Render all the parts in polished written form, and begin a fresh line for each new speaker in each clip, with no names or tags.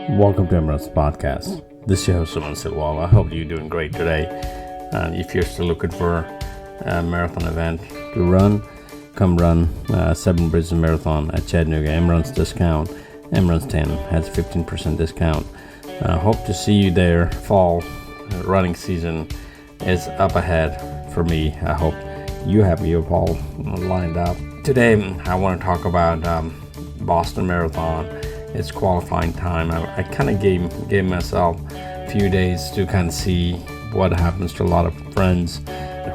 Welcome to Emirates Podcast. This is your host, Suman Silwal. I hope you're doing great today. If you're still looking for a marathon event to run, come run Seven Bridges Marathon at Chattanooga. Emirates discount. Emirates 10 has 15% discount. Hope to see you there. Fall running season is up ahead for me. I hope you have your fall lined up. Today, I want to talk about Boston Marathon. It's qualifying time. I kind of gave myself a few days to kind of see what happens to a lot of friends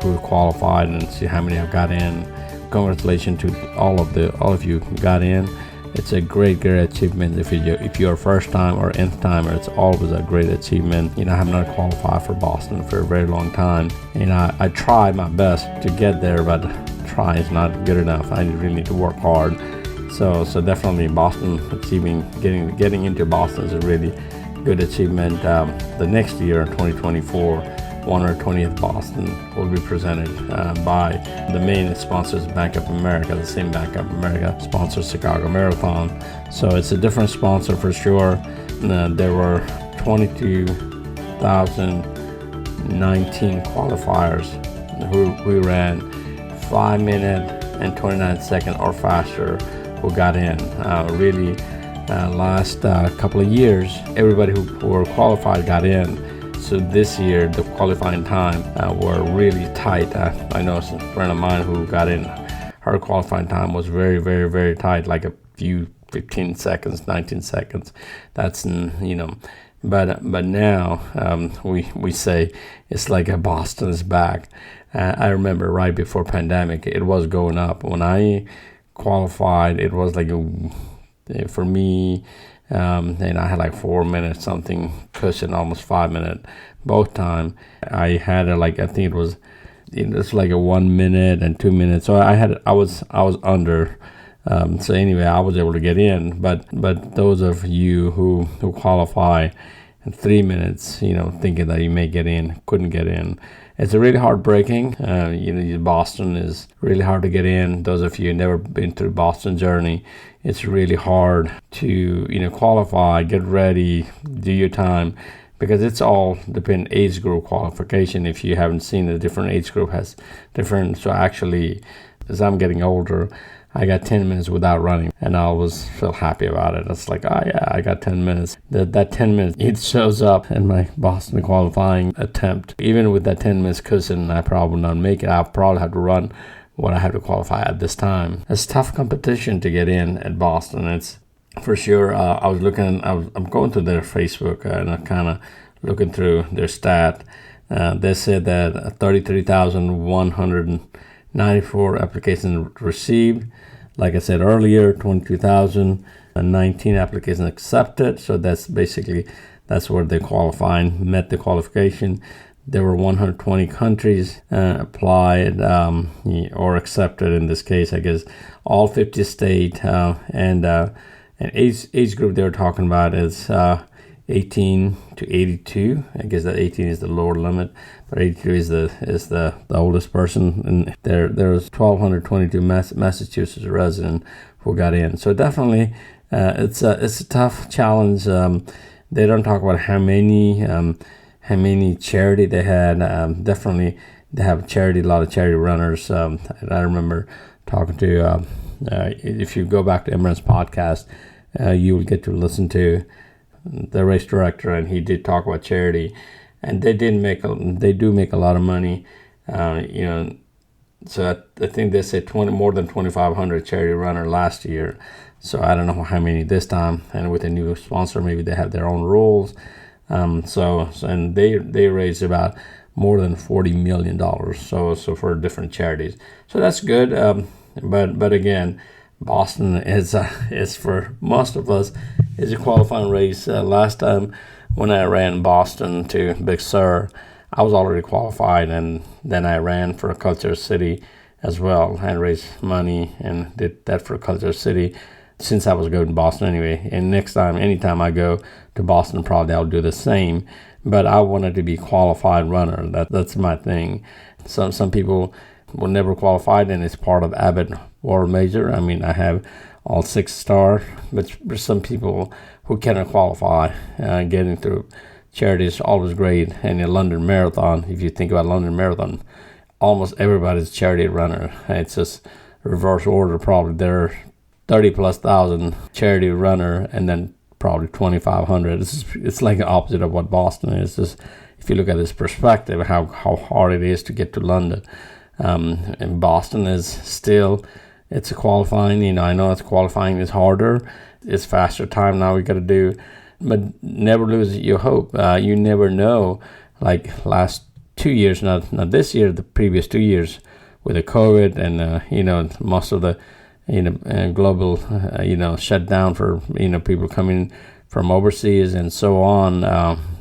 who qualified and see how many have got in. Congratulations to all of you who got in. It's a great achievement. If you're a first time or nth timer, it's always a great achievement. I have not qualified for Boston for a very long time. I try my best to get there, but try is not good enough. I really need to work hard. So definitely Boston getting into Boston is a really good achievement. The next year, 2024, 120th Boston will be presented by the main sponsors, Bank of America. The same Bank of America sponsors Chicago Marathon. So it's a different sponsor for sure. There were 22,019 qualifiers who ran 5 minutes and 29 seconds or faster who got in. Last couple of years, everybody who were qualified got in. So this year, the qualifying time were really tight. I know a friend of mine who got in, her qualifying time was very, very, very tight, like a few 15 seconds, 19 seconds. That's, but now we say it's like a Boston is back. I remember right before pandemic, it was going up. When I qualified, it was like for me, and I had like 4 minutes something cushion, almost 5 minutes both time. I had I think it's like a 1 minute and 2 minutes. So I was under. So anyway, I was able to get in. But those of you who qualify in 3 minutes, thinking that you may get in, couldn't get in. It's really heartbreaking. Boston is really hard to get in. Those of you who never been through Boston journey, it's really hard to qualify, get ready, do your time, because it's all depend age group qualification. If you haven't seen, the different age group has different. So actually, as I'm getting older, I got 10 minutes without running, and I always feel happy about it. It's like, oh yeah, I got 10 minutes. That 10 minutes, it shows up in my Boston qualifying attempt. Even with that 10 minutes cushion, I probably will not make it. I'll probably have to run what I have to qualify at this time. It's tough competition to get in at Boston. It's for sure. I'm going through their Facebook and I'm kind of looking through their stat. They said that 33,194 applications received. Like I said earlier, 22,019 applications accepted. So that's where they qualified, met the qualification. There were 120 countries applied or accepted in this case. I guess all 50 states and age group they were talking about is 18 to 82. I guess that 18 is the lower limit, but 82 is the oldest person. And there was 1,222 Massachusetts resident who got in. So definitely, it's a tough challenge. They don't talk about how many charity they had. Definitely, they have a lot of charity runners. And I remember talking to if you go back to Emirates Podcast, you will get to listen to the race director, and he did talk about charity, and they do make a lot of money. So I think they said more than 2,500 charity runner last year. So I don't know how many this time, and with a new sponsor, maybe they have their own rules. And they raised about more than $40 million. So for different charities. So that's good. But again, Boston is for most of us is a qualifying race. Last time when I ran Boston to Big Sur, I was already qualified, and then I ran for Culture City as well and raised money and did that for Culture City since I was going to Boston anyway. And anytime I go to Boston, probably I'll do the same. But I wanted to be qualified runner. That's my thing. Some people will never qualify, and it's part of Abbott World Major. I mean, I have all 6 star, but for some people who cannot qualify. Getting through charity is always great. And in London Marathon, if you think about London Marathon, almost everybody's a charity runner. It's just reverse order probably. There are 30 plus thousand charity runner and then probably 2,500. It's like the opposite of what Boston is. Just if you look at this perspective, how hard it is to get to London. And Boston is still, it's a qualifying, I know it's qualifying is harder. It's faster time now we got to do, but never lose your hope. You never know, like last 2 years, not this year, the previous 2 years with the COVID and, most of the, global, shut down for, people coming from overseas and so on.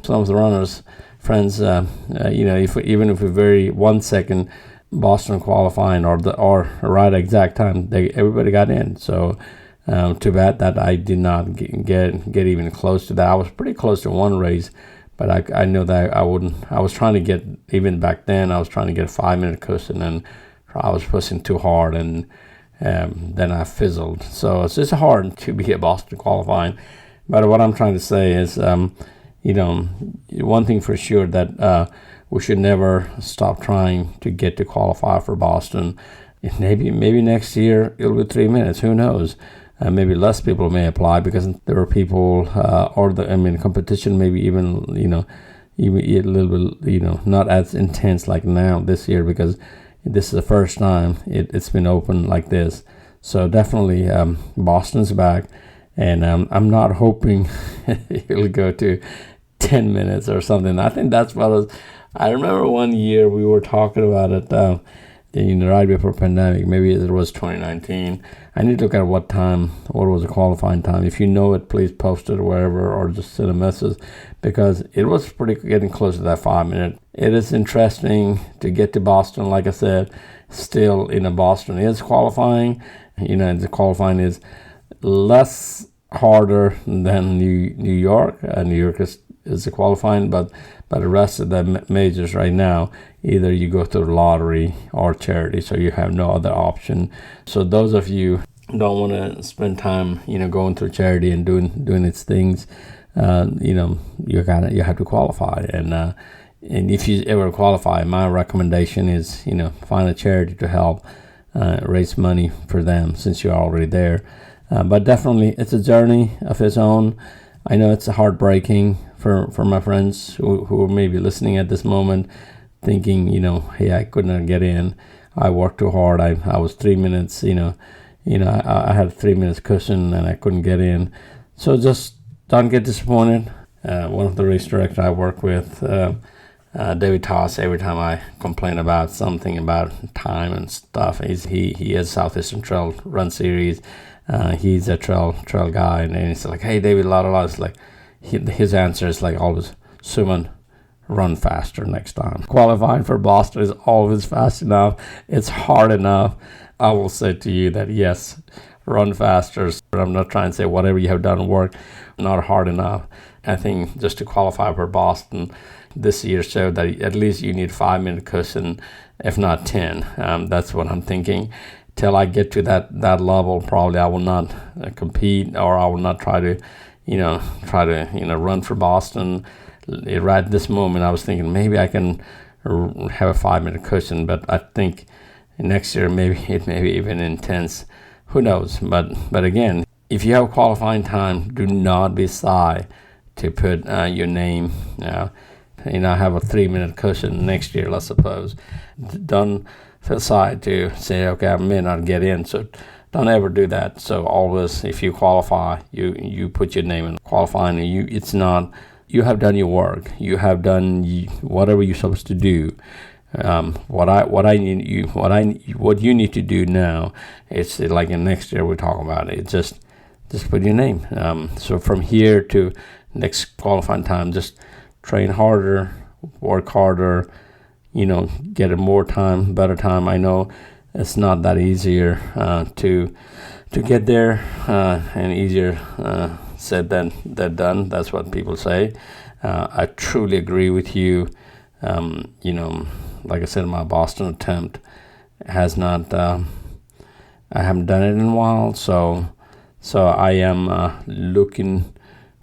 Some of the runners, friends, even if we vary 1 second, Boston qualifying or right exact time, everybody got in. So too bad that I did not get even close to that. I was pretty close to one race, but I know that I wouldn't. I was trying to get, even back then, I was trying to get a 5-minute cushion, and I was pushing too hard, and then I fizzled. So it's just hard to be a Boston qualifying. But what I'm trying to say is, one thing for sure, that we should never stop trying to get to qualify for Boston. Maybe next year it'll be 3 minutes. Who knows? Maybe less people may apply because there are people, competition maybe even a little bit, not as intense like now this year, because this is the first time it's been open like this. So definitely Boston's back, and I'm not hoping it'll go to 10 minutes or something. I think that's what I remember one year we were talking about it, right before pandemic. Maybe it was 2019. I need to look at what was the qualifying time. If you know it, please post it or wherever, or just send a message, because it was getting close to that 5 minute. It is interesting to get to Boston. Like I said, still Boston is qualifying. The qualifying is less harder than New York. New York is the qualifying, but the rest of the majors right now, either you go through lottery or charity, so you have no other option. So those of you don't want to spend time, going through charity and doing its things, you have to qualify. And if you ever qualify, my recommendation is, find a charity to help raise money for them, since you're already there. But definitely, it's a journey of its own. I know it's heartbreaking for my friends who are maybe listening at this moment, thinking, hey, I could not get in. I worked too hard. I was 3 minutes, I had a 3 minutes cushion and I couldn't get in. So just don't get disappointed. One of the race directors I work with, David Toss, every time I complain about something about time and stuff, he has Southeastern Trail Run Series. He's a trail guy, and he's like, hey, David, It's like, his answer is like always, Suman, run faster next time. Qualifying for Boston is always fast enough. It's hard enough. I will say to you that yes, run faster. But I'm not trying to say whatever you have done work, not hard enough. I think just to qualify for Boston this year showed that at least you need 5 minute cushion, if not 10. That's what I'm thinking. Till I get to that level, probably I will not compete, or I will not try to run for Boston. Right this moment, I was thinking maybe I can have a 5 minute cushion, but I think next year maybe it may be even intense. Who knows? But again, if you have qualifying time, do not be shy to put your name. Have a 3 minute cushion next year, let's suppose. Don't feel shy to say, okay, I may not get in. So don't ever do that. So always, if you qualify, you put your name in qualifying. You have done your work. You have done whatever you're supposed to do. What you need to do now, it's like in next year we're talking about it. Just put your name. So from here to next qualifying time, just train harder, work harder, get a more time, better time. I know it's not that easier to get there, and easier said than done. That's what people say. I truly agree with you. Like I said, my Boston attempt has not. I haven't done it in a while, so I am looking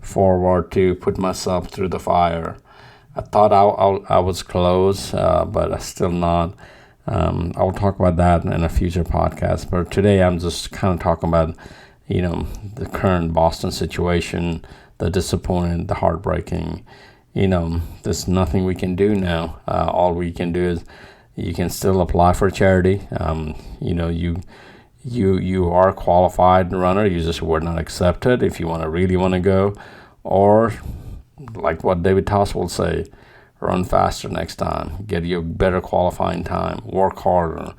forward to put myself through the fire. I thought I was close, but I still not. I will talk about that in a future podcast. But today I'm just kind of talking about, the current Boston situation, the disappointing, the heartbreaking. There's nothing we can do now. All we can do is you can still apply for charity. You are a qualified runner. You just were not accepted. If you really want to go, or like what David Toss will say, run faster next time. Get you a better qualifying time. Work harder.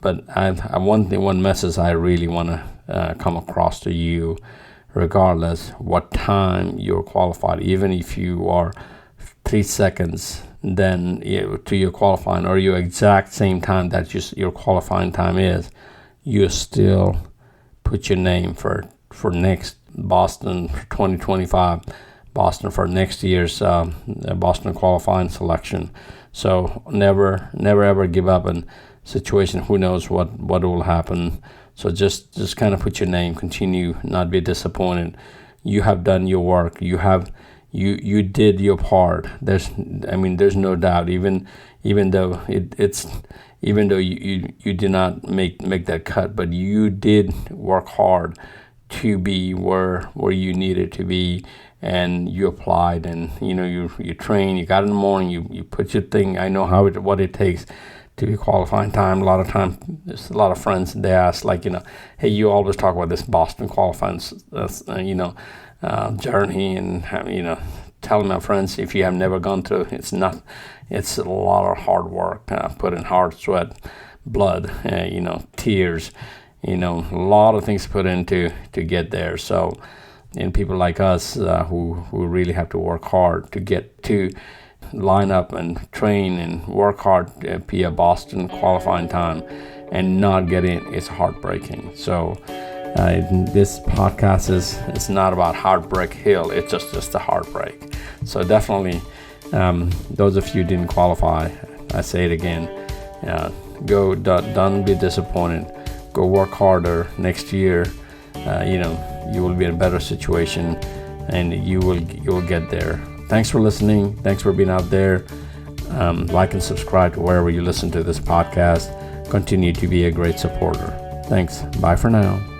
But one message I really want to come across to you, regardless what time you're qualified, even if you are 3 seconds then to your qualifying, or your exact same time that your qualifying time is, you still put your name for next Boston for 2025, Boston for next year's Boston qualifying selection. So never ever give up in situation. Who knows what will happen. So just kind of put your name, continue, not be disappointed. You have done your work. You did your part. There's no doubt. Even though even though you did not make that cut, but you did work hard to be where you needed to be, and you applied, and you train. You got in the morning. You put your thing. I know what it takes to be qualifying time. A lot of time, there's a lot of friends, they ask, hey, you always talk about this Boston qualifying journey, and telling my friends, if you have never gone through, it's a lot of hard work, put in hard sweat, blood, tears, a lot of things put into to get there. So, and people like us who really have to work hard to get to line up and train and work hard to be a Boston qualifying time and not get in, it's heartbreaking. So this podcast is not about Heartbreak Hill, it's just a heartbreak. So definitely, those of you who didn't qualify, I say it again, don't be disappointed. Go work harder next year. You will be in a better situation, and you will get there. Thanks for listening. Thanks for being out there. Like and subscribe to wherever you listen to this podcast. Continue to be a great supporter. Thanks. Bye for now.